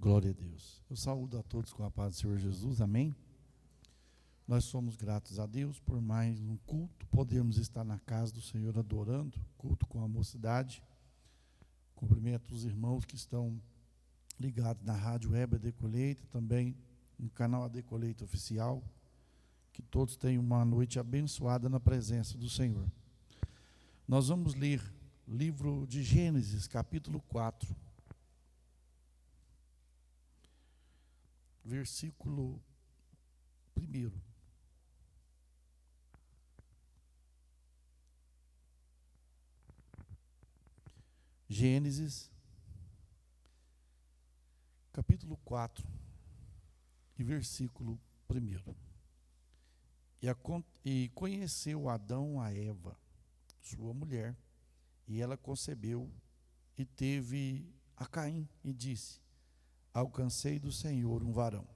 Glória a Deus. Eu saúdo a todos com a paz do Senhor Jesus, amém? Nós somos gratos a Deus por mais um culto, podemos estar na casa do Senhor adorando, culto com a mocidade. Cumprimento os irmãos que estão ligados na Rádio Web AD Colheita, também no canal AD Colheita Oficial. Que todos tenham uma noite abençoada na presença do Senhor. Nós vamos ler livro de Gênesis, capítulo 4. Versículo 1. Gênesis, capítulo 4, e versículo 1. E conheceu Adão a Eva, sua mulher, e ela concebeu e teve a Caim, e disse: alcancei do Senhor um varão.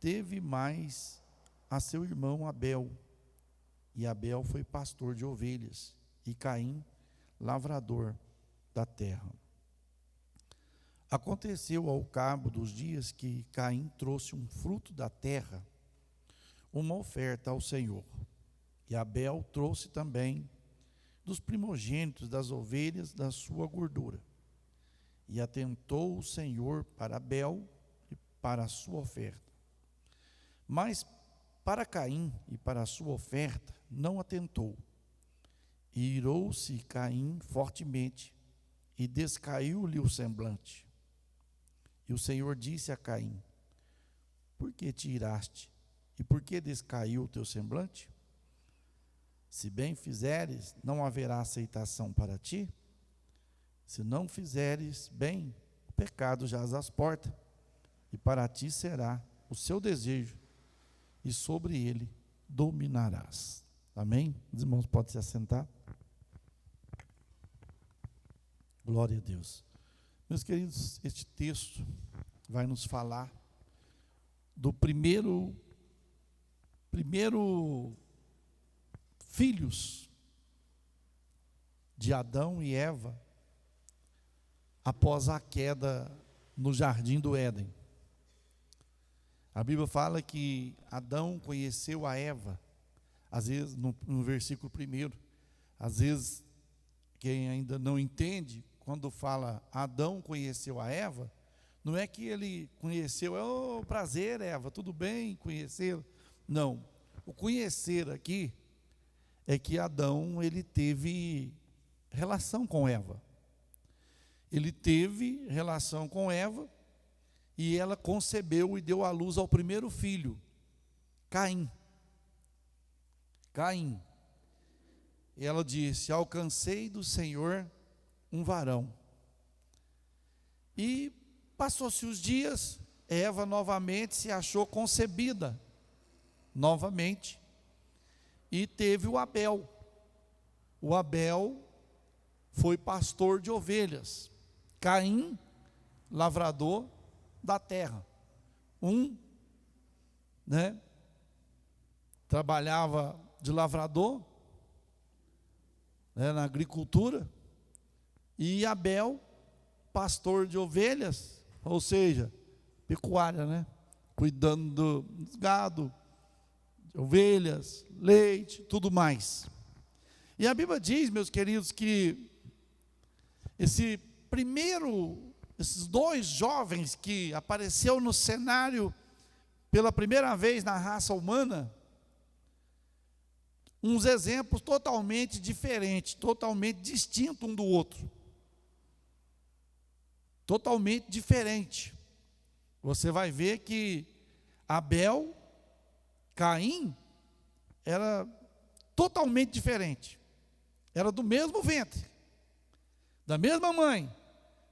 Teve mais a seu irmão Abel, e Abel foi pastor de ovelhas, e Caim lavrador da terra. Aconteceu ao cabo dos dias que Caim trouxe um fruto da terra, uma oferta ao Senhor, e Abel trouxe também dos primogênitos das ovelhas da sua gordura. E atentou o Senhor para Abel e para a sua oferta. Mas para Caim e para a sua oferta não atentou. E irou-se Caim fortemente, e descaiu-lhe o semblante. E o Senhor disse a Caim: por que te iraste? E por que descaiu o teu semblante? Se bem fizeres, não haverá aceitação para ti. Se não fizeres bem, o pecado jaz às portas, e para ti será o seu desejo, e sobre ele dominarás. Amém? Os irmãos podem se assentar. Glória a Deus. Meus queridos, este texto vai nos falar do primeiro filhos de Adão e Eva após a queda no jardim do Éden. A Bíblia fala que Adão conheceu a Eva, às vezes no versículo 1, às vezes quem ainda não entende, quando fala Adão conheceu a Eva, não é que ele conheceu, prazer Eva, tudo bem conhecê-la. Não, o conhecer aqui é que Adão, ele teve relação com Eva. Ele teve relação com Eva, e ela concebeu e deu à luz ao primeiro filho, Caim. E ela disse: alcancei do Senhor um varão. E passou-se os dias, Eva novamente se achou concebida, novamente, e teve o Abel. O Abel foi pastor de ovelhas, Caim, lavrador da terra. Trabalhava de lavrador, na agricultura, e Abel, pastor de ovelhas, ou seja, pecuária, cuidando dos gado, de ovelhas, leite, tudo mais. E a Bíblia diz, meus queridos, que esses dois jovens que apareceu no cenário pela primeira vez na raça humana, uns exemplos totalmente diferentes, totalmente distintos um do outro. Totalmente diferente. Você vai ver que Abel, Caim, era totalmente diferente. Era do mesmo ventre, da mesma mãe,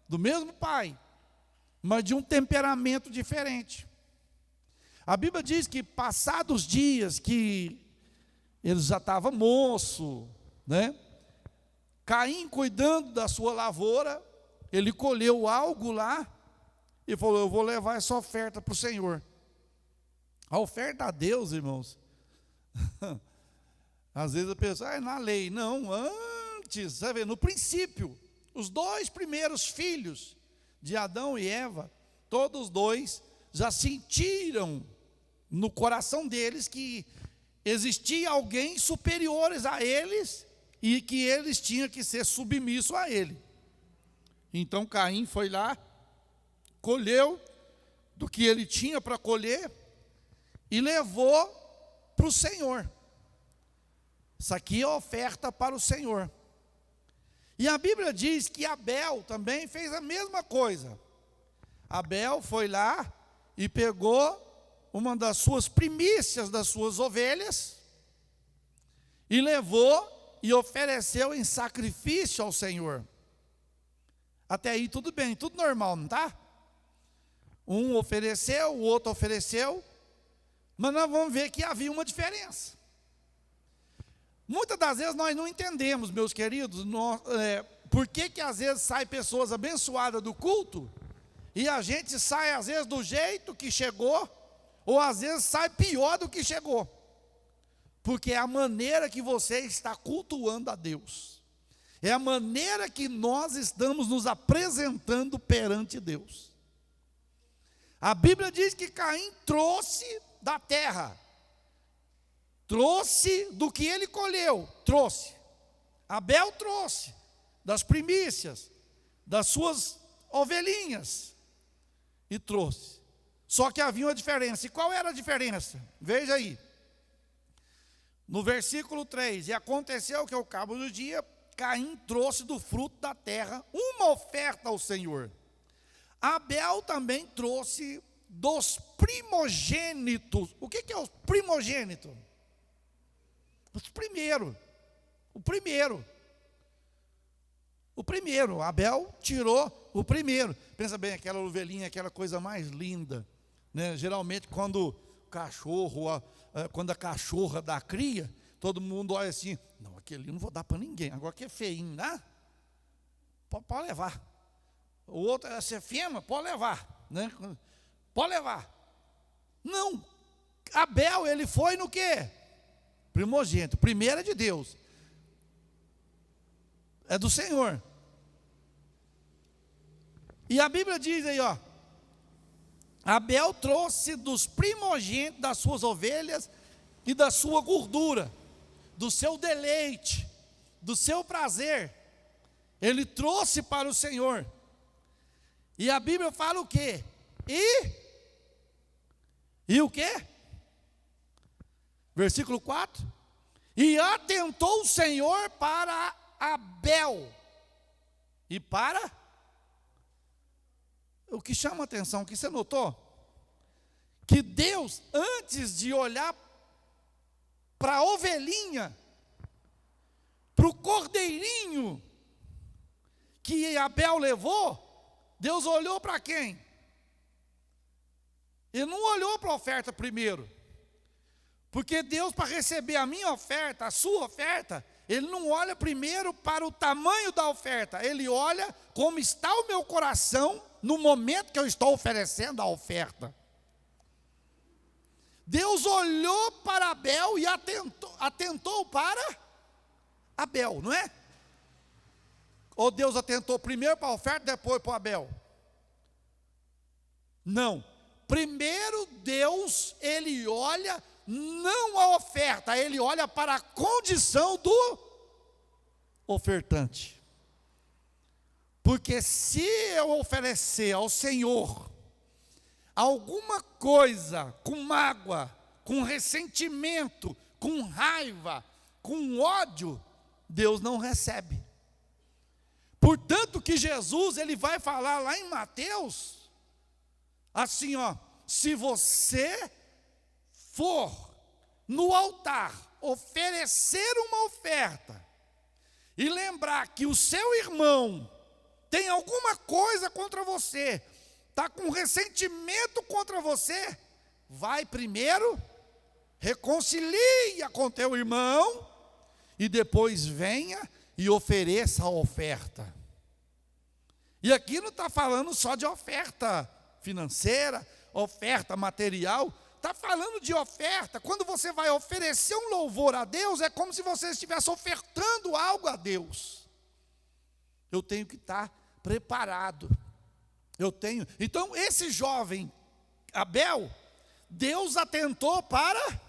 do mesmo pai, mas de um temperamento diferente. A Bíblia diz que passados os dias que ele já estava moço, Caim cuidando da sua lavoura, ele colheu algo lá e falou: eu vou levar essa oferta para o Senhor. A oferta a Deus, irmãos, às vezes a pessoa, é na lei. Não, antes, no princípio, os dois primeiros filhos de Adão e Eva, todos dois já sentiram no coração deles que existia alguém superiores a eles e que eles tinham que ser submissos a ele. Então Caim foi lá, colheu do que ele tinha para colher e levou para o Senhor. Isso aqui é oferta para o Senhor. E a Bíblia diz que Abel também fez a mesma coisa. Abel foi lá e pegou uma das suas primícias das suas ovelhas e levou e ofereceu em sacrifício ao Senhor. Até aí tudo bem, tudo normal, não está? Um ofereceu, o outro ofereceu, mas nós vamos ver que havia uma diferença. Muitas das vezes nós não entendemos, meus queridos, por que às vezes saem pessoas abençoadas do culto e a gente sai às vezes do jeito que chegou, ou às vezes sai pior do que chegou. Porque é a maneira que você está cultuando a Deus. É a maneira que nós estamos nos apresentando perante Deus. A Bíblia diz que Caim trouxe da terra. Trouxe do que ele colheu, trouxe. Abel trouxe das primícias, das suas ovelhinhas, e trouxe. Só que havia uma diferença. E qual era a diferença? Veja aí. No versículo 3, e aconteceu que ao cabo do dia, Caim trouxe do fruto da terra uma oferta ao Senhor. Abel também trouxe dos primogênitos. O que é os primogênitos? Os primeiros. O primeiro. Abel tirou o primeiro. Pensa bem, aquela ovelhinha, aquela coisa mais linda, né? Geralmente quando o cachorro, quando a cachorra dá cria, todo mundo olha assim, não, aquele não vou dar para ninguém. Agora que é feinho, né? Pode levar. O outro é ser fêmea, pode levar, né? Pode levar. Não. Abel, ele foi no quê? Primogênito. Primeiro é de Deus. É do Senhor. E a Bíblia diz aí, ó. Abel trouxe dos primogênitos das suas ovelhas e da sua gordura, do seu deleite, do seu prazer. Ele trouxe para o Senhor. E a Bíblia fala o quê? E o quê? Versículo 4. E atentou o Senhor para Abel. E para? O que chama a atenção, o que você notou? Que Deus, antes de olhar para a ovelhinha, para o cordeirinho que Abel levou, Deus olhou para quem? Ele não olhou para a oferta primeiro. Porque Deus, para receber a minha oferta, a sua oferta, Ele não olha primeiro para o tamanho da oferta. Ele olha como está o meu coração no momento que eu estou oferecendo a oferta. Deus olhou para Abel e atentou para Abel, não é? Ou Deus atentou primeiro para a oferta, depois para Abel? Não. Primeiro Deus, Ele olha não a oferta, Ele olha para a condição do ofertante. Porque se eu oferecer ao Senhor alguma coisa com mágoa, com ressentimento, com raiva, com ódio, Deus não recebe. Portanto que Jesus, ele vai falar lá em Mateus, assim ó, se você for no altar oferecer uma oferta e lembrar que o seu irmão tem alguma coisa contra você, está com ressentimento contra você, vai primeiro, reconcilia com teu irmão e depois venha e ofereça a oferta. E aqui não está falando só de oferta financeira, oferta material, está falando de oferta. Quando você vai oferecer um louvor a Deus, é como se você estivesse ofertando algo a Deus. Eu tenho que estar preparado. Eu tenho. Então, esse jovem Abel, Deus atentou para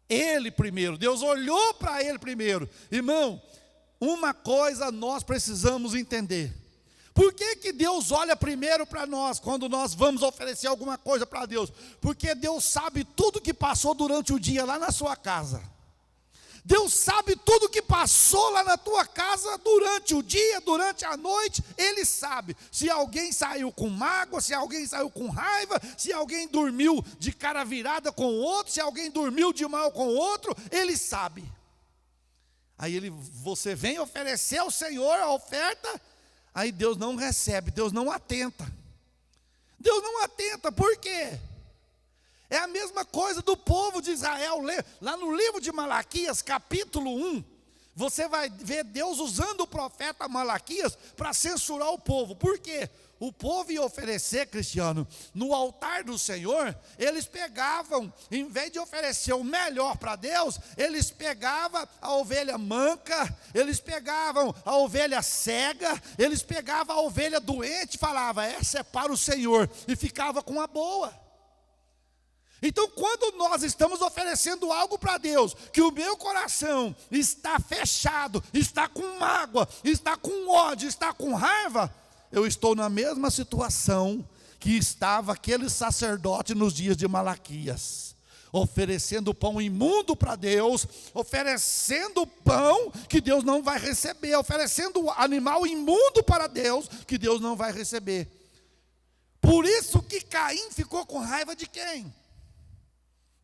ele primeiro. Deus olhou para ele primeiro. Irmão, uma coisa nós precisamos entender. Por que que Deus olha primeiro para nós quando nós vamos oferecer alguma coisa para Deus? Porque Deus sabe tudo que passou durante o dia lá na sua casa. Deus sabe tudo que passou lá na tua casa durante o dia, durante a noite. Ele sabe se alguém saiu com mágoa, se alguém saiu com raiva, se alguém dormiu de cara virada com o outro, se alguém dormiu de mal com o outro. Ele sabe. Aí você vem oferecer ao Senhor a oferta. Aí Deus não recebe, Deus não atenta. Deus não atenta, por quê? É a mesma coisa do povo de Israel. Lá no livro de Malaquias, capítulo 1, você vai ver Deus usando o profeta Malaquias para censurar o povo. Por quê? O povo ia oferecer, Cristiano, no altar do Senhor. Eles pegavam, em vez de oferecer o melhor para Deus, eles pegavam a ovelha manca, eles pegavam a ovelha cega, eles pegavam a ovelha doente e falavam, essa é para o Senhor, e ficava com a boa. Então, quando nós estamos oferecendo algo para Deus, que o meu coração está fechado, está com mágoa, está com ódio, está com raiva, eu estou na mesma situação que estava aquele sacerdote nos dias de Malaquias, oferecendo pão imundo para Deus, oferecendo pão que Deus não vai receber, oferecendo animal imundo para Deus, que Deus não vai receber. Por isso que Caim ficou com raiva de quem?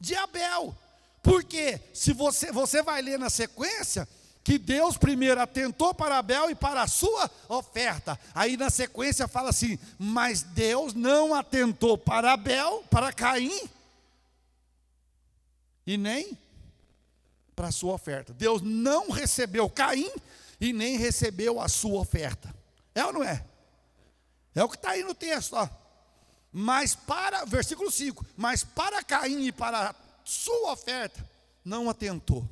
De Abel. Porque se você vai ler na sequência que Deus primeiro atentou para Abel e para a sua oferta. Aí na sequência fala assim, mas Deus não atentou para Abel, para Caim, e nem para a sua oferta. Deus não recebeu Caim e nem recebeu a sua oferta. É ou não é? É o que está aí no texto, ó. Mas versículo 5, mas para Caim e para a sua oferta, não atentou.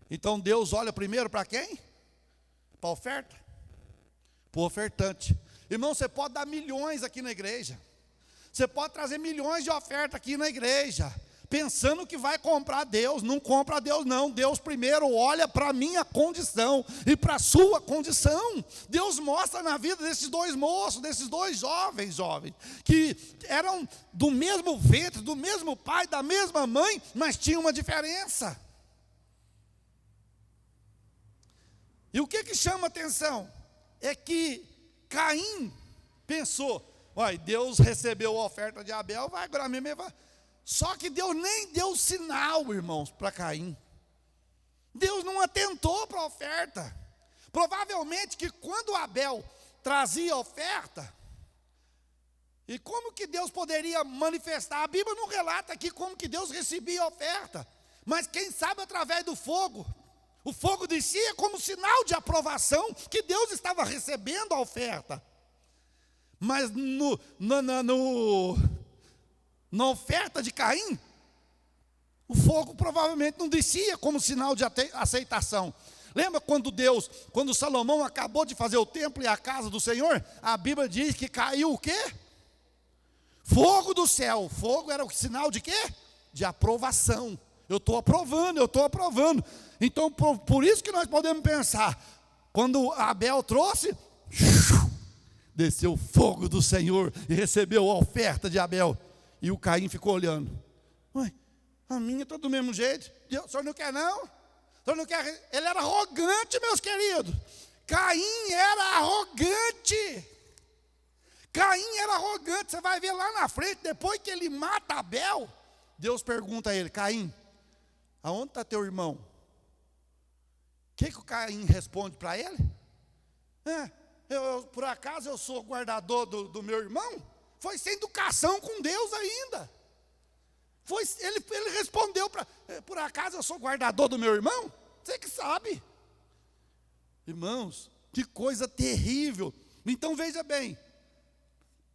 Então Deus olha primeiro para quem? Para a oferta? Para o ofertante. Irmão, você pode dar milhões aqui na igreja. Você pode trazer milhões de oferta aqui na igreja, pensando que vai comprar Deus. Não compra Deus não. Deus primeiro olha para a minha condição e para a sua condição. Deus mostra na vida desses dois moços, desses dois jovens, que eram do mesmo ventre, do mesmo pai, da mesma mãe, mas tinha uma diferença. E o que chama atenção? É que Caim pensou, olha, Deus recebeu a oferta de Abel, vai agora mesmo, vai. Só que Deus nem deu sinal, irmãos, para Caim. Deus não atentou para a oferta. Provavelmente que quando Abel trazia a oferta, e como que Deus poderia manifestar? A Bíblia não relata aqui como que Deus recebia a oferta, mas quem sabe através do fogo. O fogo descia como sinal de aprovação que Deus estava recebendo a oferta. Mas na oferta de Caim, o fogo provavelmente não descia como sinal de aceitação. Lembra quando Salomão acabou de fazer o templo e a casa do Senhor? A Bíblia diz que caiu o quê? Fogo do céu. O fogo era o sinal de quê? De aprovação. Eu estou aprovando, eu estou aprovando. Então, por isso que nós podemos pensar, quando Abel trouxe, desceu o fogo do Senhor e recebeu a oferta de Abel. E o Caim ficou olhando. Ué, a minha está do mesmo jeito. O senhor não quer não? O senhor não quer? Ele era arrogante, meus queridos. Caim era arrogante. Caim era arrogante. Você vai ver lá na frente, depois que ele mata Abel, Deus pergunta a ele, Caim, aonde está teu irmão? O que o Caim responde para ele? Por acaso eu sou guardador do meu irmão? Foi sem educação com Deus ainda. Ele respondeu, por acaso eu sou guardador do meu irmão? Você que sabe. Irmãos, que coisa terrível. Então veja bem,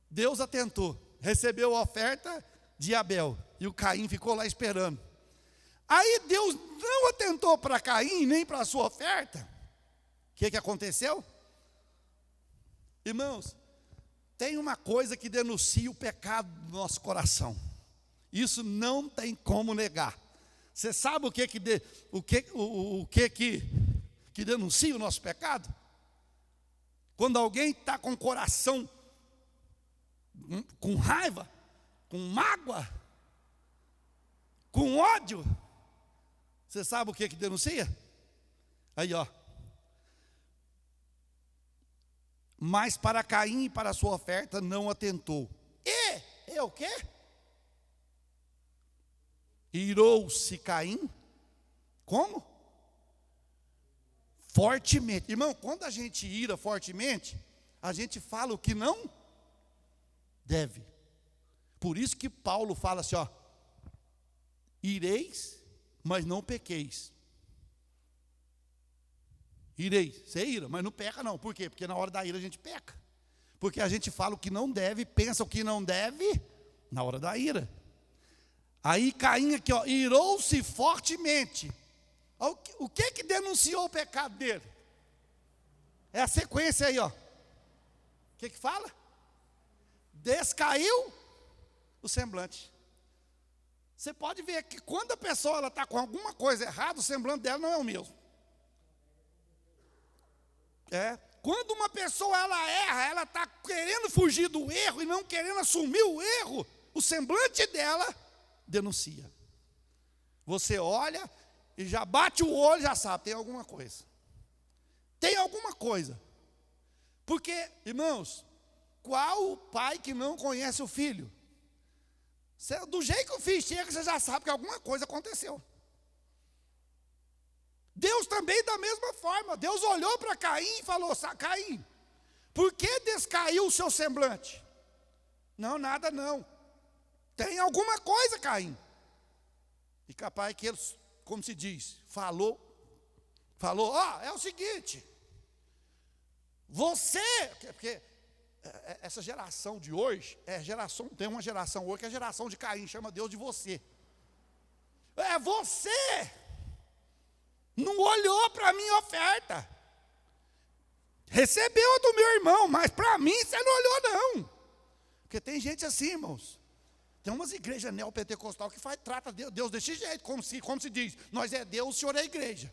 Deus atentou, recebeu a oferta de Abel, e o Caim ficou lá esperando. Aí Deus não atentou para Caim, nem para a sua oferta. O que aconteceu? Irmãos, tem uma coisa que denuncia o pecado do nosso coração. Isso não tem como negar. Você sabe o que denuncia o nosso pecado? Quando alguém está com o coração com raiva, com mágoa, com ódio, você sabe o que denuncia? Aí, ó. Mas para Caim e para a sua oferta não atentou. E o quê? Irou-se Caim. Como? Fortemente. Irmão, quando a gente ira fortemente, a gente fala o que não deve. Por isso que Paulo fala assim, ó. Ireis, mas não pequeis. Ireis, você ira, mas não peca não. Por quê? Porque na hora da ira a gente peca. Porque a gente fala o que não deve, pensa o que não deve na hora da ira. Aí Caim aqui, ó, irou-se fortemente. O que denunciou o pecado dele? É a sequência aí, ó. O que fala? Descaiu o semblante. Você pode ver que quando a pessoa está com alguma coisa errada, o semblante dela não é o mesmo. Quando uma pessoa ela erra, ela está querendo fugir do erro e não querendo assumir o erro, o semblante dela denuncia. Você olha e já bate o olho, já sabe, tem alguma coisa. Tem alguma coisa. Porque, irmãos, qual o pai que não conhece o filho? Do jeito que o filho chega, você já sabe que alguma coisa aconteceu. Deus também da mesma forma. Deus olhou para Caim e falou, Caim, por que descaiu o seu semblante? Não, nada não. Tem alguma coisa, Caim. E capaz que ele, como se diz, falou, é o seguinte, você, porque essa geração de hoje, tem uma geração hoje que é a geração de Caim, chama Deus de você. Você não olhou para a minha oferta, recebeu do meu irmão, mas para mim você não olhou não. Porque tem gente assim, irmãos. Tem umas igrejas neopentecostal que trata Deus desse jeito, como se diz, nós é Deus, o Senhor é a igreja.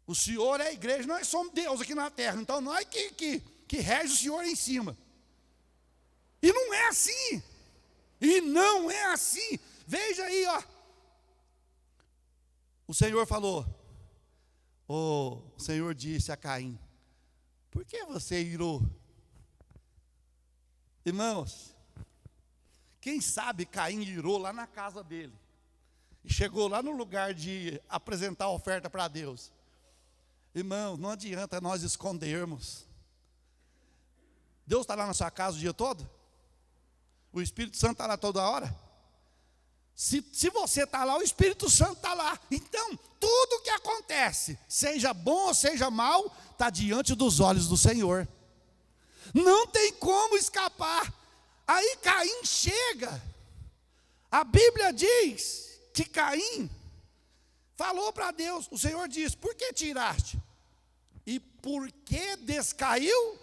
O Senhor é a igreja, nós somos Deus aqui na terra, então nós que rege o Senhor em cima. E não é assim. E não é assim. Veja aí, ó. O Senhor falou, o Senhor disse a Caim, por que você irou? Irmãos, quem sabe Caim irou lá na casa dele, e chegou lá no lugar de apresentar a oferta para Deus. Irmãos, não adianta nós escondermos. Deus está lá na sua casa o dia todo? O Espírito Santo está lá toda hora? Se você está lá, o Espírito Santo está lá. Então, tudo que acontece, seja bom ou seja mal, está diante dos olhos do Senhor. Não tem como escapar. Aí Caim chega. A Bíblia diz que Caim falou para Deus, o Senhor diz, por que tiraste? E por que descaiu?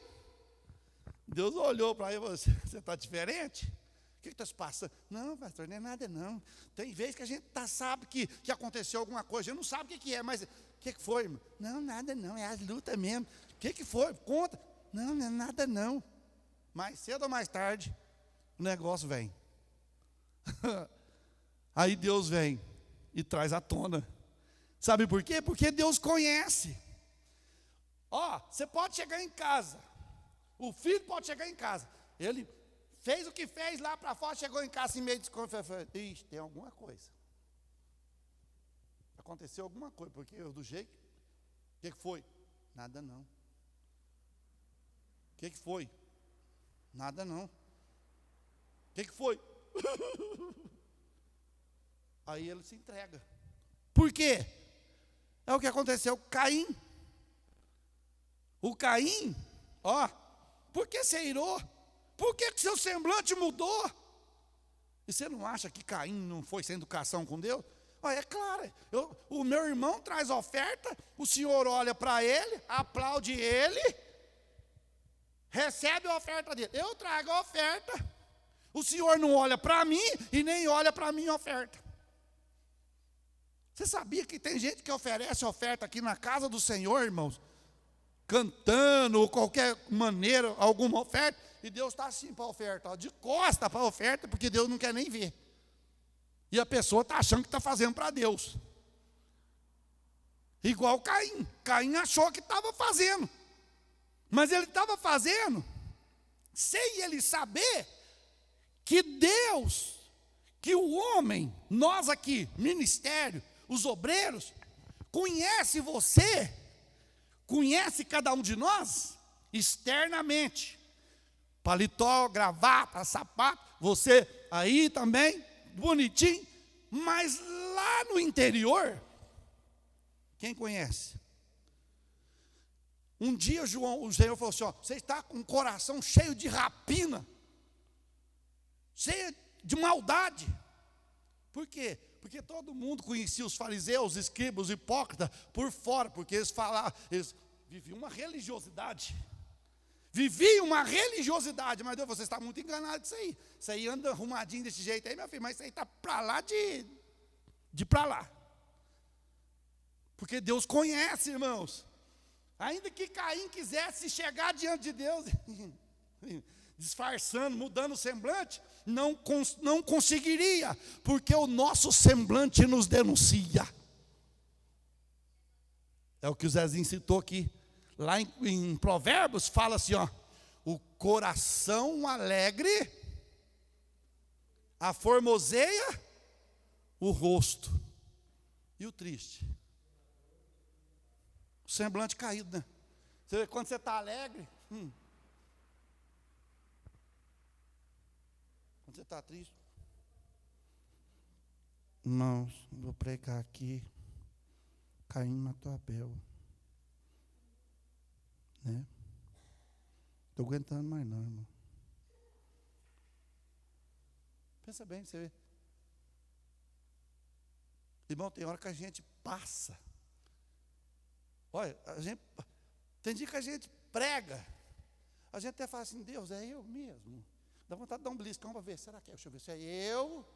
Deus olhou para ele e falou, você está diferente? O que está se passando? Não, pastor, não é nada não. Tem vezes que a gente sabe que aconteceu alguma coisa, a gente não sabe o que é, mas o que foi, irmão? Não, nada não, é as lutas mesmo. O que foi? Conta. Não, não é nada não. Mais cedo ou mais tarde, o negócio vem. Aí Deus vem e traz à tona. Sabe por quê? Porque Deus conhece. Você pode chegar em casa. O filho pode chegar em casa. Ele fez o que fez lá para fora, chegou em casa em meio de desconfiança. Ixi, tem alguma coisa. Aconteceu alguma coisa, porque eu do jeito. O que foi? Nada não. O que foi? Nada não. O que foi? Aí ele se entrega. Por quê? É o que aconteceu com Caim. O Caim, por que você irou? Por que seu semblante mudou? E você não acha que Caim não foi sem educação com Deus? É claro, o meu irmão traz oferta, o Senhor olha para ele, aplaude ele, recebe a oferta dele. Eu trago a oferta, o Senhor não olha para mim e nem olha para a minha oferta. Você sabia que tem gente que oferece oferta aqui na casa do Senhor, irmãos? Cantando, ou qualquer maneira, alguma oferta, e Deus está assim para a oferta, ó, de costa para a oferta, porque Deus não quer nem ver. E a pessoa está achando que está fazendo para Deus. Igual Caim. Caim achou que estava fazendo. Mas ele estava fazendo sem ele saber que Deus, que o homem, nós aqui, ministério, os obreiros, conhece você, conhece cada um de nós externamente. Paletó, gravata, sapato, você aí também, bonitinho, mas lá no interior, quem conhece? Um dia o Senhor falou assim, ó, você está com o coração cheio de rapina, cheio de maldade. Por quê? Porque todo mundo conhecia os fariseus, os escribas, os hipócritas por fora, porque eles falavam, eles viviam uma religiosidade. Mas Deus, você está muito enganado disso aí. Isso aí anda arrumadinho desse jeito aí, meu filho, mas isso aí está para lá de para lá. Porque Deus conhece, irmãos. Ainda que Caim quisesse chegar diante de Deus, disfarçando, mudando o semblante, não conseguiria, porque o nosso semblante nos denuncia. É o que o Zezinho citou aqui. Lá em Provérbios fala assim, ó, o coração alegre aformoseia o rosto, e o triste, o semblante caído, né? Você vê, quando você está alegre, quando você está triste. Irmãos, vou pregar aqui. Caim matou Abel. Né? Estou aguentando mais não, irmão. Pensa bem, você vê. Irmão, tem hora que a gente passa. Olha, tem dia que a gente prega. A gente até fala assim, Deus, é eu mesmo. Dá vontade de dar um beliscão para ver, será que é? Deixa eu ver se é eu.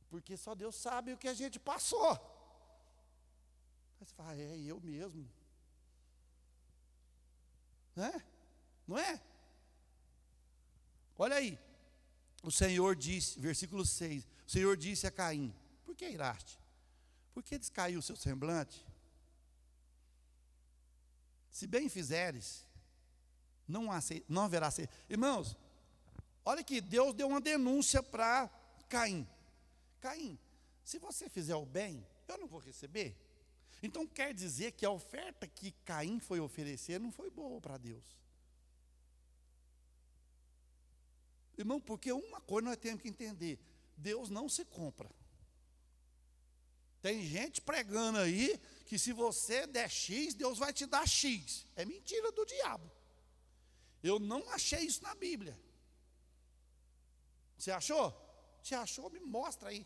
Porque só Deus sabe o que a gente passou. Aí você fala, é eu mesmo. Né? Não é? Olha aí. O Senhor disse, versículo 6, o Senhor disse a Caim, por que iraste? Por que descaiu o seu semblante? Se bem fizeres, não haverá ser. Irmãos, olha aqui, Deus deu uma denúncia para Caim. Caim, se você fizer o bem, eu não vou receber. Então quer dizer que a oferta que Caim foi oferecer não foi boa para Deus. Irmão, porque uma coisa nós temos que entender, Deus não se compra. Tem gente pregando aí que se você der X, Deus vai te dar X. É mentira do diabo. Eu não achei isso na Bíblia. Você achou? Se achou, me mostra aí.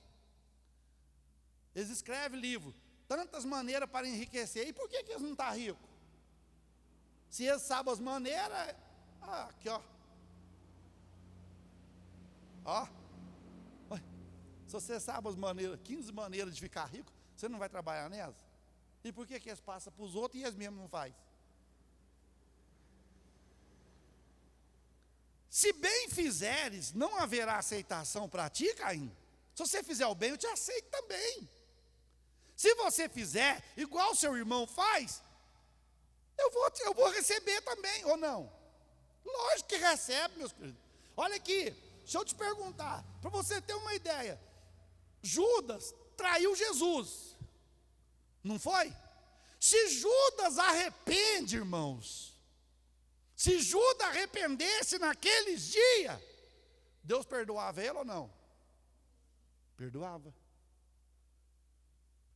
Eles escrevem livro, tantas maneiras para enriquecer. E por que eles não estão ricos? Se eles sabem as maneiras, aqui ó. Ó. Se você sabe as maneiras, 15 maneiras de ficar rico, você não vai trabalhar nelas? E por que eles passam para os outros e eles mesmos não fazem? Se bem fizeres, não haverá aceitação para ti, Caim. Se você fizer o bem, eu te aceito também. Se você fizer igual o seu irmão faz, eu vou receber também, ou não? Lógico que recebe, meus queridos. Olha aqui, deixa eu te perguntar, para você ter uma ideia. Judas traiu Jesus, não foi? Se Judas arrepende, irmãos, se Judas arrependesse naqueles dias, Deus perdoava ele ou não? Perdoava.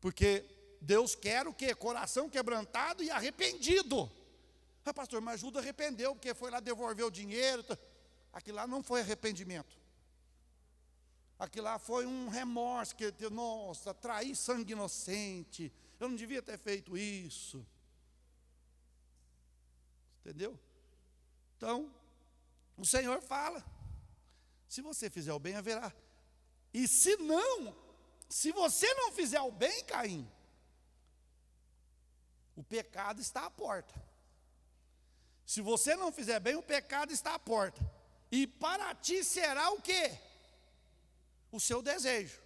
Porque Deus quer o quê? Coração quebrantado e arrependido. Pastor, mas Judas arrependeu, porque foi lá devolver o dinheiro. Aquilo lá não foi arrependimento. Aquilo lá foi um remorso, que nossa, traí sangue inocente, eu não devia ter feito isso. Entendeu? Então, o Senhor fala, se você fizer o bem, haverá. E se não, se você não fizer o bem, Caim, o pecado está à porta. Se você não fizer bem, o pecado está à porta. E para ti será o quê? O seu desejo.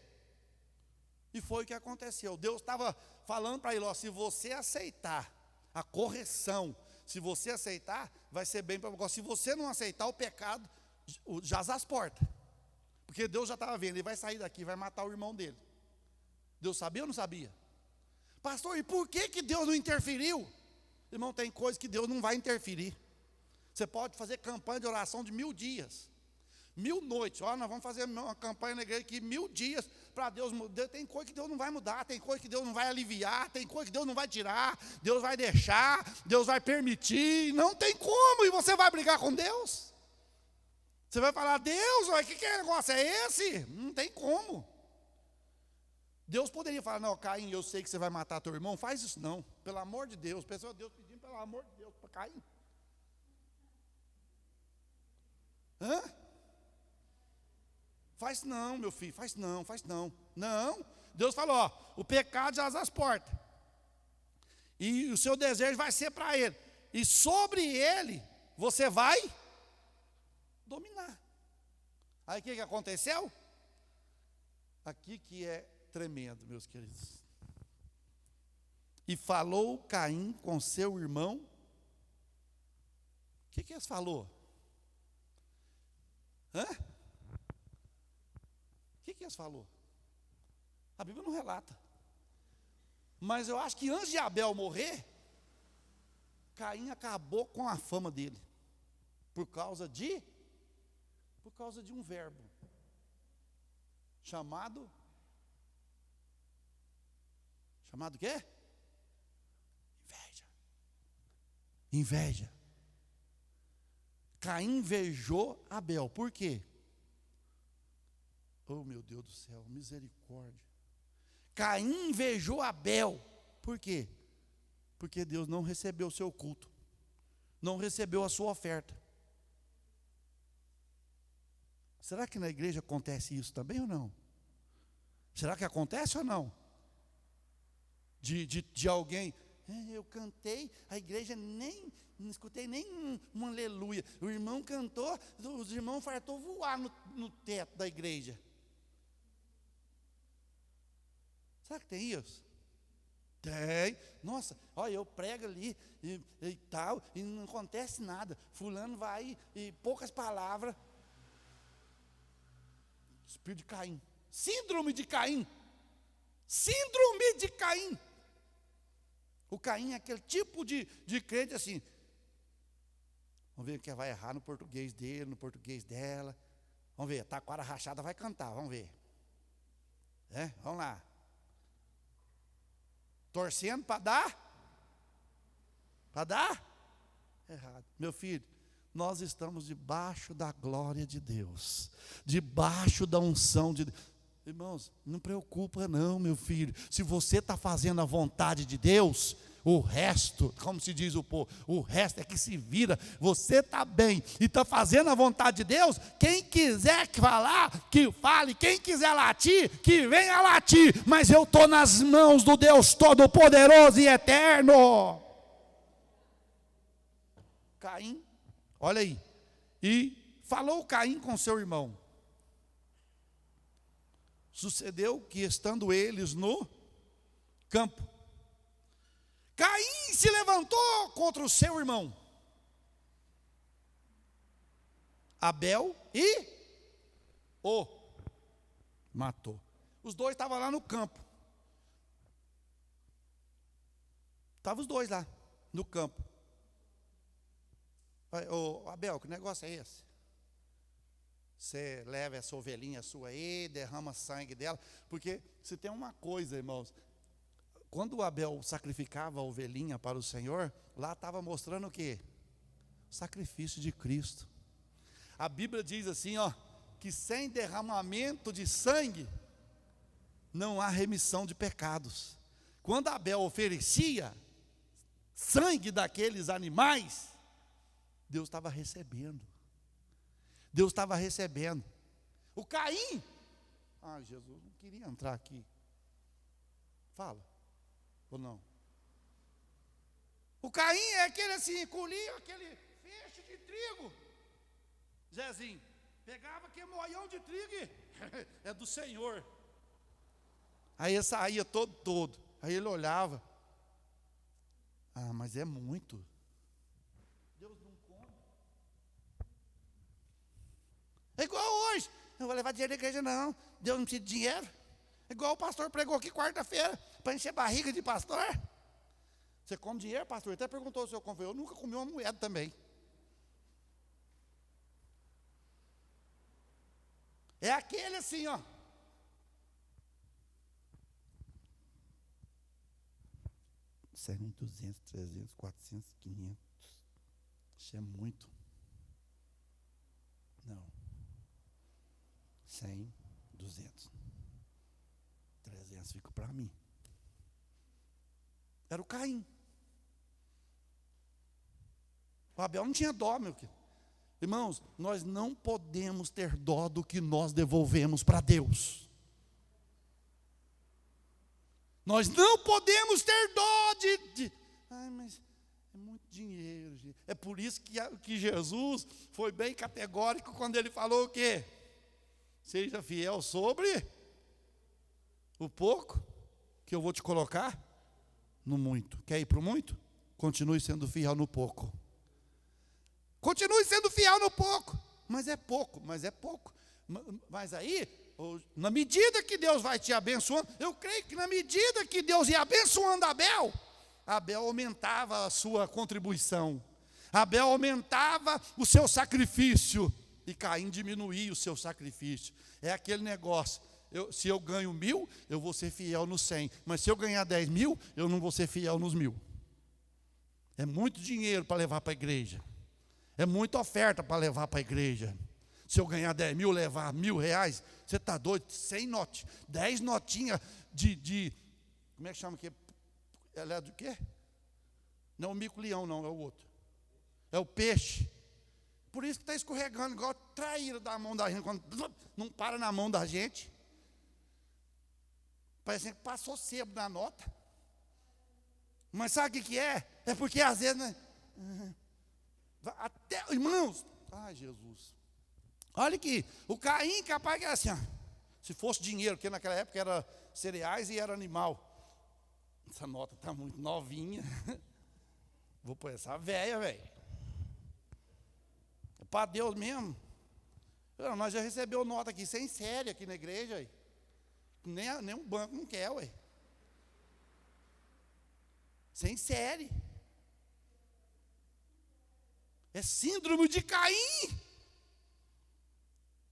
E foi o que aconteceu. Deus estava falando para ele, ó, se você aceitar a correção, se você aceitar, vai ser bem para você. Se você não aceitar, o pecado jaz às portas. Porque Deus já estava vendo, ele vai sair daqui, vai matar o irmão dele. Deus sabia ou não sabia? Pastor, e por que Deus não interferiu? Irmão, tem coisa que Deus não vai interferir. Você pode fazer campanha de oração de 1000 dias, 1000 noites. Ó, nós vamos fazer uma campanha na igreja aqui, 1000 dias para Deus mudar. Tem coisa que Deus não vai mudar, tem coisa que Deus não vai aliviar, tem coisa que Deus não vai tirar, Deus vai deixar, Deus vai permitir. Não tem como, e você vai brigar com Deus? Você vai falar, Deus, o que negócio é esse? Não tem como. Deus poderia falar, não, Caim, eu sei que você vai matar teu irmão, faz isso não, pelo amor de Deus. Pessoal, Deus pedindo pelo amor de Deus para Caim. Hã? Faz não, meu filho, faz não, faz não. Não, Deus falou, ó, o pecado já às portas. E o seu desejo vai ser para ele. E sobre ele, você vai dominar. Aí o que aconteceu? Aqui que é tremendo, meus queridos. E falou Caim com seu irmão. O que eles falou? Hã? O que eles falou? A Bíblia não relata. Mas eu acho que antes de Abel morrer, Caim acabou com a fama dele. Por causa de um verbo. Chamado o quê? Inveja. Inveja. Caim invejou Abel. Por quê? Oh, meu Deus do céu, misericórdia. Caim invejou Abel. Por quê? Porque Deus não recebeu o seu culto. Não recebeu a sua oferta. Será que na igreja acontece isso também ou não? Será que acontece ou não? De alguém, eu cantei, a igreja não escutei nem um aleluia. O irmão cantou, os irmãos fartou voar no teto da igreja. Será que tem isso? Tem. Nossa, olha, eu prego ali e tal, e não acontece nada. Fulano vai e poucas palavras. Espírito de Caim. Síndrome de Caim. Síndrome de Caim. O Caim é aquele tipo de crente assim. Vamos ver quem vai errar no português dele, no português dela. Vamos ver, taquara rachada vai cantar, vamos ver. Vamos lá. Torcendo para dar? Para dar? Errado. Meu filho, nós estamos debaixo da glória de Deus. Debaixo da unção de Deus. Irmãos, não preocupa não, meu filho. Se você está fazendo a vontade de Deus, o resto, como se diz o povo, o resto é que se vira. Você está bem e está fazendo a vontade de Deus. Quem quiser falar, que fale. Quem quiser latir, que venha latir. Mas eu estou nas mãos do Deus Todo-Poderoso e Eterno. Caim, olha aí. E falou Caim com seu irmão. Sucedeu que, estando eles no campo, Caim se levantou contra o seu irmão Abel e o matou. Os dois estavam lá no campo. Estavam os dois lá no campo. Ô, Abel, que negócio é esse? Você leva essa ovelhinha sua aí, derrama sangue dela. Porque se tem uma coisa, irmãos, quando o Abel sacrificava a ovelhinha para o Senhor, lá estava mostrando o quê? O sacrifício de Cristo. A Bíblia diz assim, ó, que sem derramamento de sangue não há remissão de pecados. Quando Abel oferecia sangue daqueles animais, Deus estava recebendo. Deus estava recebendo. O Caim, Jesus, não queria entrar aqui. Fala, ou não? O Caim é aquele assim, colhia aquele feixe de trigo. Zezinho, pegava aquele moião de trigo e é do Senhor. Aí ele saía todo. Aí ele olhava. Mas é muito. Deus não come. É igual hoje. Não vou levar dinheiro da igreja não. Deus não precisa de dinheiro. É igual o pastor pregou aqui quarta-feira, para encher barriga de pastor. Você come dinheiro, pastor? Ele até perguntou se eu como. Eu nunca comi uma moeda também. É aquele assim, ó. 100, 200, 300, 400, 500. Isso é muito. Não. 100, 200. 300 fica para mim. Era o Caim. O Abel não tinha dó, meu querido. Irmãos, nós não podemos ter dó do que nós devolvemos para Deus. Nós não podemos ter dó mas é muito dinheiro, gente. É por isso que Jesus foi bem categórico quando ele falou o quê? Seja fiel sobre o pouco, que eu vou te colocar no muito. Quer ir para o muito? Continue sendo fiel no pouco. Continue sendo fiel no pouco. Mas é pouco. Mas aí, na medida que Deus vai te abençoando, eu creio que na medida que Deus ia abençoando Abel aumentava a sua contribuição. Abel aumentava o seu sacrifício. E Caim diminuía o seu sacrifício. É aquele negócio. Se eu ganho 1.000, eu vou ser fiel nos 100. Mas se eu ganhar 10.000, eu não vou ser fiel nos 1.000. É muito dinheiro para levar para a igreja. É muita oferta para levar para a igreja. Se eu ganhar 10.000, levar R$1.000, você está doido? 100 notinhas, 10 notinhas de como é que chama aqui? Ela é do quê? Não o mico-leão, não, é o outro. É o peixe. Por isso que está escorregando, igual traíra da mão da gente, quando não para na mão da gente. Parece que passou sebo na nota. Mas sabe o que é? É porque às vezes, né? Até, irmãos, Jesus. Olha aqui, o Caim capaz que era assim, ó, se fosse dinheiro, porque naquela época era cereais e era animal. Essa nota está muito novinha. Vou pôr essa velha, velho. É para Deus mesmo. Nós já recebemos nota aqui sem série aqui na igreja. Véio. Nem um banco não quer, ué. Sem série. É síndrome de Caim.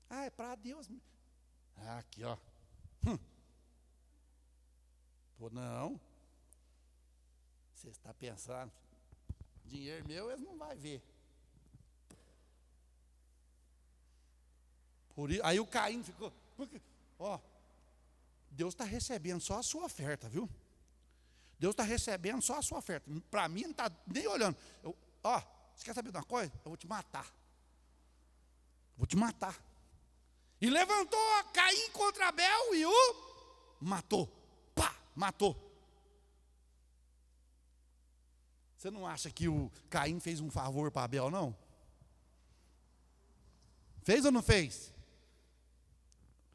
É para Deus. Aqui, ó. Pô, não. Você está pensando, dinheiro meu, eles não vão ver. Aí o Caim ficou, Deus está recebendo só a sua oferta, viu? Deus está recebendo só a sua oferta. Para mim não está nem olhando. Você quer saber de uma coisa? Eu vou te matar. Vou te matar. E levantou Caim contra Abel e o matou. Pá, matou. Você não acha que o Caim fez um favor para Abel, não? Fez ou não fez?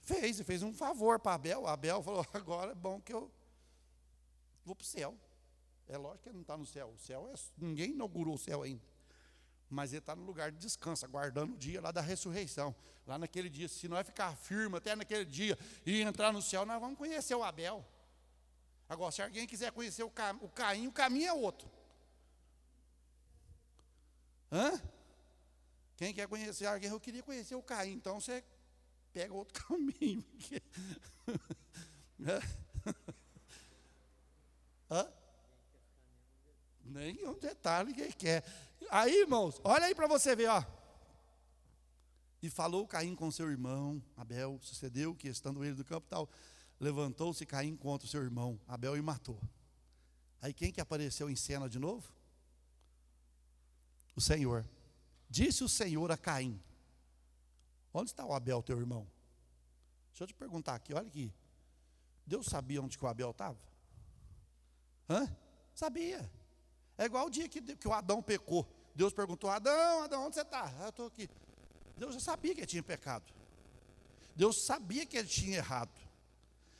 Fez um favor para Abel. Abel falou, agora é bom que eu vou para o céu. É lógico que ele não está no céu. O céu ninguém inaugurou o céu ainda. Mas ele está no lugar de descanso, aguardando o dia lá da ressurreição. Lá naquele dia, se nós ficar firme até naquele dia e entrar no céu, nós vamos conhecer o Abel. Agora, se alguém quiser conhecer o Caim, o caminho é outro. Quem quer conhecer alguém? Eu queria conhecer o Caim, então você pega outro caminho. Nenhum detalhe que ele quer. Aí, irmãos, olha aí para você ver, ó. E falou Caim com seu irmão Abel, sucedeu que, estando ele do campo tal, levantou-se Caim contra o seu irmão Abel e matou. Aí quem que apareceu em cena de novo? O Senhor. Disse o Senhor a Caim: onde está o Abel, teu irmão? Deixa eu te perguntar aqui, olha aqui. Deus sabia onde que o Abel estava? Sabia. É igual o dia que o Adão pecou. Deus perguntou: Adão, onde você está? Eu estou aqui. Deus já sabia que ele tinha pecado. Deus sabia que ele tinha errado.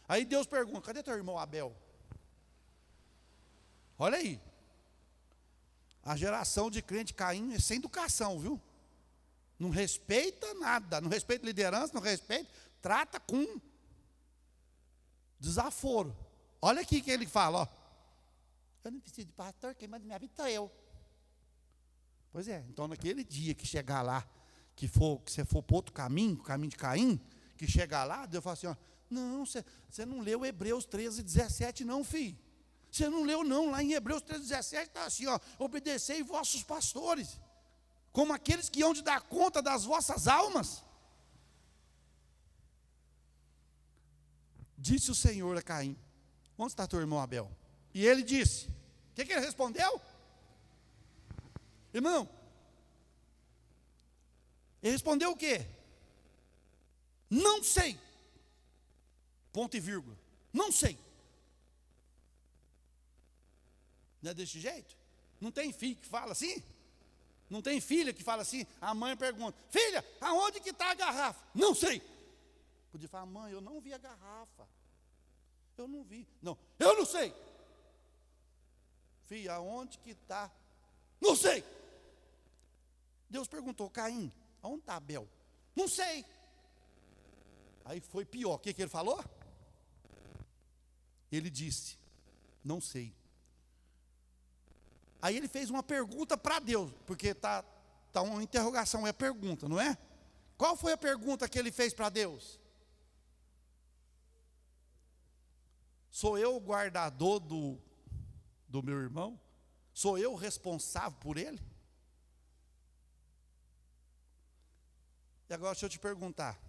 Aí Deus pergunta: cadê teu irmão Abel? Olha aí. A geração de crente Caim é sem educação, viu? Não respeita nada, não respeita liderança, não respeita, trata com desaforo. Olha aqui que ele fala, ó. Eu não preciso de pastor, quem manda minha vida sou eu. Pois é, então naquele dia que chegar lá, que você for para outro caminho, o caminho de Caim, que chegar lá, Deus fala assim, ó, não, você não leu Hebreus 13:17 não, filho. Você não leu não, lá em Hebreus 13:17 está assim, ó, obedecei vossos pastores, como aqueles que hão de dar conta das vossas almas. Disse o Senhor a Caim: onde está teu irmão Abel? E ele disse, o que ele respondeu? Irmão, ele respondeu o quê? Não sei. Ponto e vírgula. Não sei. Não é desse jeito? Não tem filho que fala assim? Não tem filha que fala assim? A mãe pergunta: filha, aonde que está a garrafa? Não sei. Podia falar: mãe, eu não vi a garrafa. Eu não vi. Não, eu não sei. Filha, aonde que está? Não sei. Deus perguntou: Caim, aonde está Abel? Não sei. Aí foi pior. O que ele falou? Ele disse: não sei. Aí ele fez uma pergunta para Deus, porque tá uma interrogação, é pergunta, não é? Qual foi a pergunta que ele fez para Deus? Sou eu o guardador do meu irmão? Sou eu o responsável por ele? E agora deixa eu te perguntar,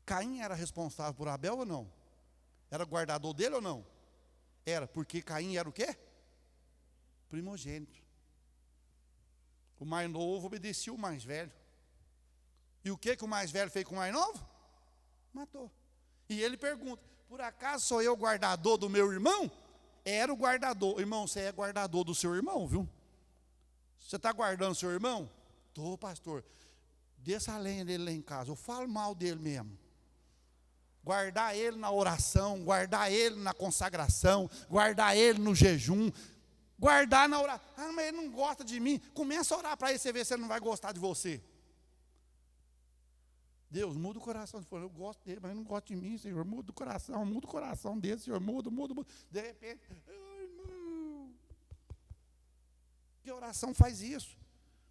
Caim era responsável por Abel ou não? Era guardador dele ou não? Era, porque Caim era o quê? Primogênito. O mais novo obedecia o mais velho. E o que o mais velho fez com o mais novo? Matou. E ele pergunta: por acaso sou eu guardador do meu irmão? Era o guardador. Irmão, você é guardador do seu irmão, viu? Você está guardando o seu irmão? Estou, pastor. Desça a lenha dele lá em casa. Eu falo mal dele mesmo. Guardar ele na oração, guardar ele na consagração, guardar ele no jejum, guardar na oração. Ah, mas ele não gosta de mim. Começa a orar para ele, você ver se ele não vai gostar de você. Deus, muda o coração. Ele falou: eu gosto dele, mas ele não gosta de mim, Senhor. Muda o coração dele, Senhor. Muda. De repente, ai, irmão, que oração faz isso?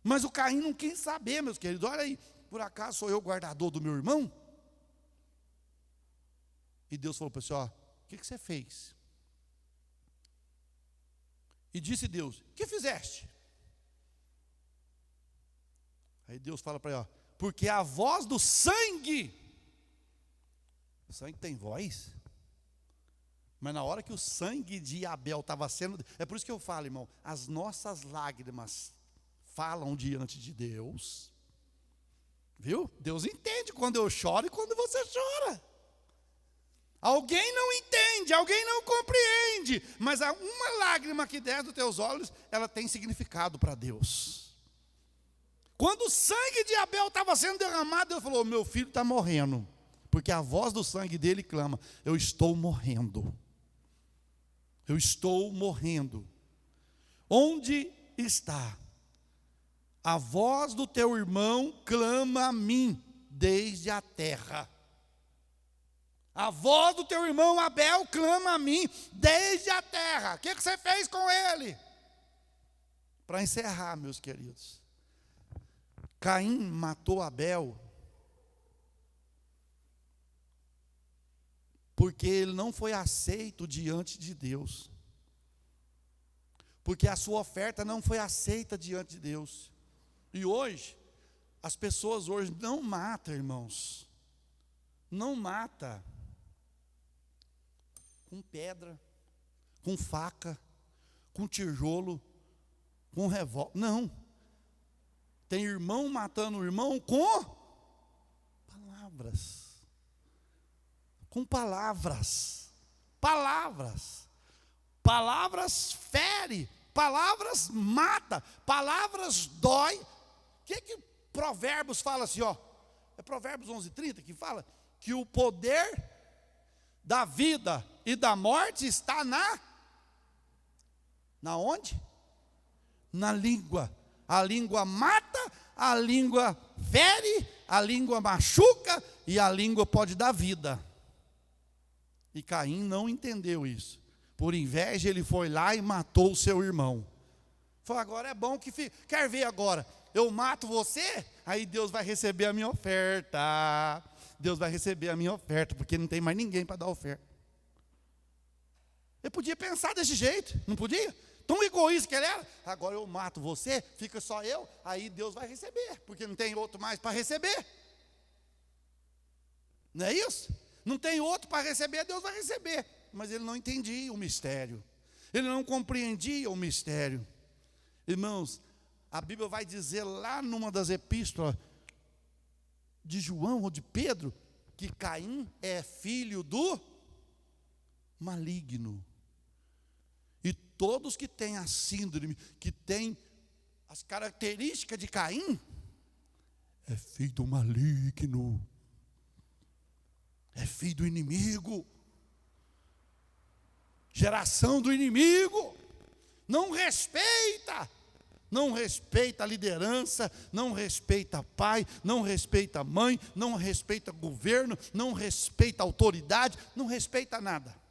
Mas o Caim não quis saber, meus queridos. Olha aí, por acaso sou eu guardador do meu irmão? E Deus falou para ele: ó, o que você fez? E disse Deus: o que fizeste? Aí Deus fala para ele: ó, porque a voz do sangue, o sangue tem voz, mas na hora que o sangue de Abel estava sendo, é por isso que eu falo, irmão, as nossas lágrimas falam diante de Deus, viu? Deus entende quando eu choro e quando você chora. Alguém não entende, alguém não compreende, mas uma lágrima que desce dos teus olhos, ela tem significado para Deus. Quando o sangue de Abel estava sendo derramado, Deus falou: meu filho está morrendo, porque a voz do sangue dele clama: eu estou morrendo, eu estou morrendo. Onde está? A voz do teu irmão clama a mim desde a terra. A voz do teu irmão Abel clama a mim desde a terra. O que você fez com ele? Para encerrar, meus queridos, Caim matou Abel porque ele não foi aceito diante de Deus, porque a sua oferta não foi aceita diante de Deus. E hoje, as pessoas hoje não matam, irmãos, não matam com pedra, com faca, com tijolo, com revólver, não. Tem irmão matando o irmão com palavras. Com palavras. Palavras. Palavras fere. Palavras mata. Palavras dói. O que Provérbios fala assim, ó? É Provérbios 11:30 que fala que o poder da vida e da morte está na onde? Na língua. A língua mata, a língua fere, a língua machuca e a língua pode dar vida. E Caim não entendeu isso. Por inveja ele foi lá e matou o seu irmão. Falou, agora é bom que quer ver agora? Eu mato você, aí Deus vai receber a minha oferta. Deus vai receber a minha oferta, porque não tem mais ninguém para dar oferta. Ele podia pensar desse jeito, não podia? Tão egoísta que ele era. Agora eu mato você, fica só eu, aí Deus vai receber, porque não tem outro mais para receber. Não é isso? Não tem outro para receber, Deus vai receber. Mas ele não entendia o mistério. Ele não compreendia o mistério. Irmãos, a Bíblia vai dizer lá numa das epístolas de João ou de Pedro, que Caim é filho do maligno. E todos que têm a síndrome, que têm as características de Caim, é filho do maligno. É filho do inimigo. Geração do inimigo. Não respeita. Não respeita a liderança, não respeita pai, não respeita mãe, não respeita governo, não respeita autoridade, não respeita nada.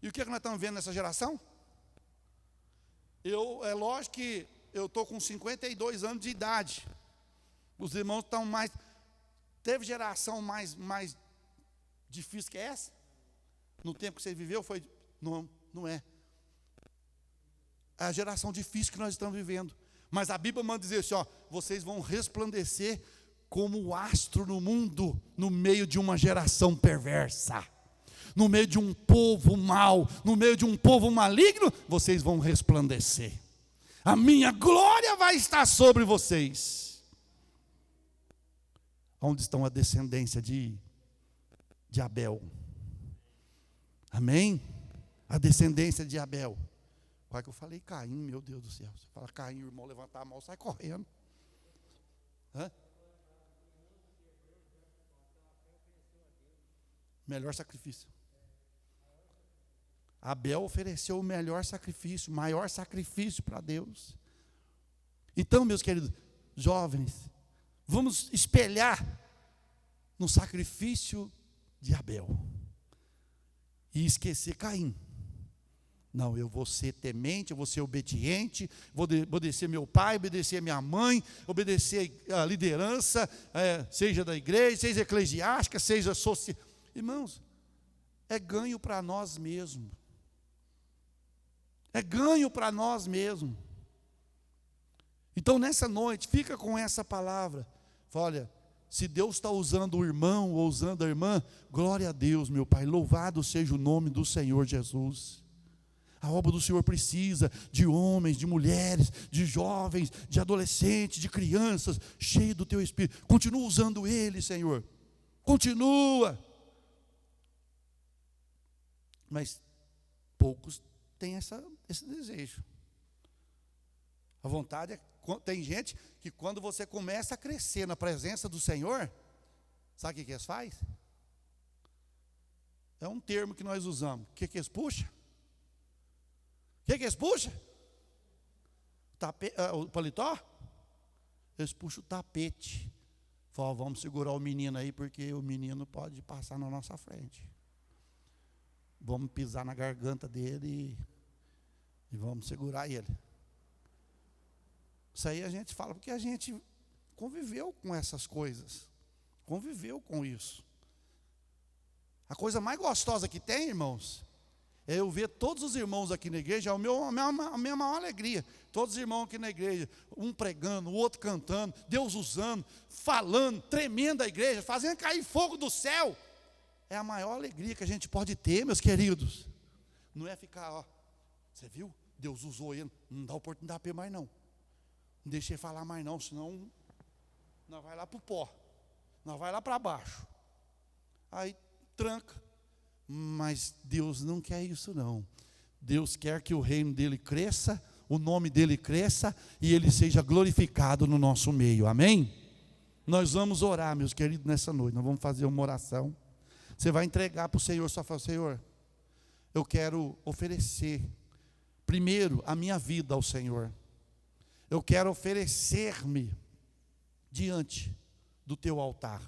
E o que nós estamos vendo nessa geração? É lógico que eu estou com 52 anos de idade. Os irmãos estão mais... Teve geração mais difícil que essa? No tempo que você viveu foi... Não é. É a geração difícil que nós estamos vivendo. Mas a Bíblia manda dizer assim, ó, vocês vão resplandecer como o astro no mundo, no meio de uma geração perversa. No meio de um povo mau, no meio de um povo maligno, vocês vão resplandecer. A minha glória vai estar sobre vocês. Onde estão a descendência de Abel? Amém? A descendência de Abel. Quase que eu falei Caim, meu Deus do céu. Você fala Caim, o irmão levantar a mão, sai correndo. Hã? Melhor sacrifício. Abel ofereceu o melhor sacrifício, o maior sacrifício para Deus. Então, meus queridos jovens, vamos espelhar no sacrifício de Abel e esquecer Caim. Não, eu vou ser temente, eu vou ser obediente, vou obedecer meu pai, obedecer minha mãe, obedecer a liderança, seja da igreja, seja eclesiástica, seja social. Irmãos, é ganho para nós mesmos. É ganho para nós mesmos. Então, nessa noite, fica com essa palavra. Olha, se Deus está usando o irmão ou usando a irmã, glória a Deus, meu Pai, louvado seja o nome do Senhor Jesus. A obra do Senhor precisa de homens, de mulheres, de jovens, de adolescentes, de crianças, cheio do Teu Espírito. Continua usando ele, Senhor. Continua. Mas poucos têm esse desejo. A vontade é... Tem gente que quando você começa a crescer na presença do Senhor, sabe o que eles fazem? É um termo que nós usamos. O que eles puxam? O que eles puxam? O paletó? Eles puxam o tapete. Falam, vamos segurar o menino aí, porque o menino pode passar na nossa frente. Vamos pisar na garganta dele e vamos segurar ele. Isso aí a gente fala porque a gente conviveu com essas coisas. Conviveu com isso. A coisa mais gostosa que tem, irmãos, é eu ver todos os irmãos aqui na igreja, a minha maior alegria. Todos os irmãos aqui na igreja, um pregando, o outro cantando, Deus usando, falando, tremendo a igreja, fazendo cair fogo do céu. É a maior alegria que a gente pode ter, meus queridos. Não é ficar, ó, você viu? Deus usou ele, não dá oportunidade para ele mais não. Não deixa ele falar mais não, senão nós vai lá para o pó. Nós vai lá para baixo. Aí tranca. Mas Deus não quer isso não. Deus quer que o reino dele cresça, o nome dele cresça e ele seja glorificado no nosso meio. Amém? Nós vamos orar, meus queridos, nessa noite. Nós vamos fazer uma oração. Você vai entregar para o Senhor, só fala: Senhor, eu quero oferecer primeiro a minha vida ao Senhor. Eu quero oferecer-me diante do teu altar.